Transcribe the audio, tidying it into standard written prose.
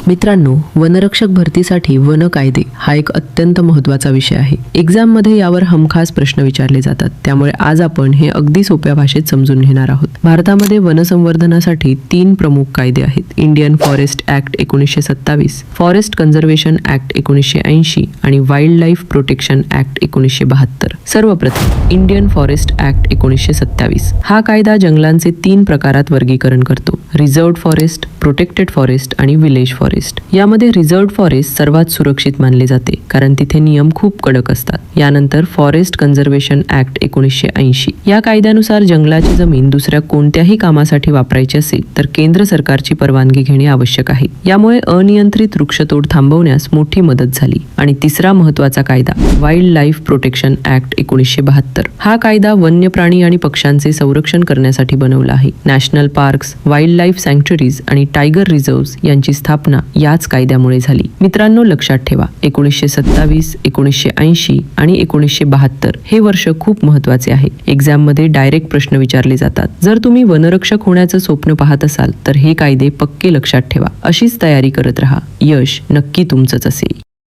मित्रांनो, वनरक्षक भरतीसाठी वन कायदे हा एक अत्यंत महत्त्वाचा विषय आहे. एक्झाममध्ये यावर हमखास प्रश्न विचारले जातात. त्यामुळे आज आपण हे अगदी सोप्या भाषेत समजून घेणार आहोत. भारतामध्ये वनसंवर्धनासाठी 3 प्रमुख कायदे आहेत. Indian forest act 1927, forest conservation act 1980 आणि वाईल्ड लाईफ प्रोटेक्शन ऍक्ट 1972. सर्वप्रथम इंडियन फॉरेस्ट ऍक्ट 1927. हा कायदा जंगलांचे 3 प्रकारात वर्गीकरण करतो: रिझर्व्ड फॉरेस्ट, प्रोटेक्टेड फॉरेस्ट आणि विलेज फॉरेस्ट. यामध्ये रिझर्व्ड फॉरेस्ट सर्वात सुरक्षित मानले जाते, कारण तिथे नियम खूप कडक असतात. यानंतर फॉरेस्ट कन्झर्वेशन ऍक्ट 1980. या कायद्यानुसार जंगलाची जमीन दुसऱ्या कोणत्याही कामासाठी वापरायची असेल तर केंद्र सरकारची परवानगी घेणे आवश्यक आहे. यामुळे अनियंत्रित वृक्षतोड थांबवण्यास मोठी मदत झाली. आणि तिसरा महत्त्वाचा कायदा वाईल्ड लाईफ प्रोटेक्शन ऍक्ट 1972. हा कायदा वन्य प्राणी आणि पक्ष्यांचे संरक्षण करण्यासाठी बनवला आहे. नॅशनल पार्क्स, वाईल्ड लाईफ सँक्च्युरीज आणि टायगर रिझर्व्स यांची स्थापना याच कायद्यामुळे झाली. मित्रांनो, लक्षात ठेवा, 1927, 1980 आणि 1972 हे वर्ष खूप महत्त्वाचे आहे. एक्झाममध्ये डायरेक्ट प्रश्न विचारले जातात. जर तुम्ही वनरक्षक होण्याचं स्वप्न पाहत असाल तर हे कायदे पक्के लक्षात ठेवा. अशीच तयारी करत राहा. यश नक्की तुमचंच असेल.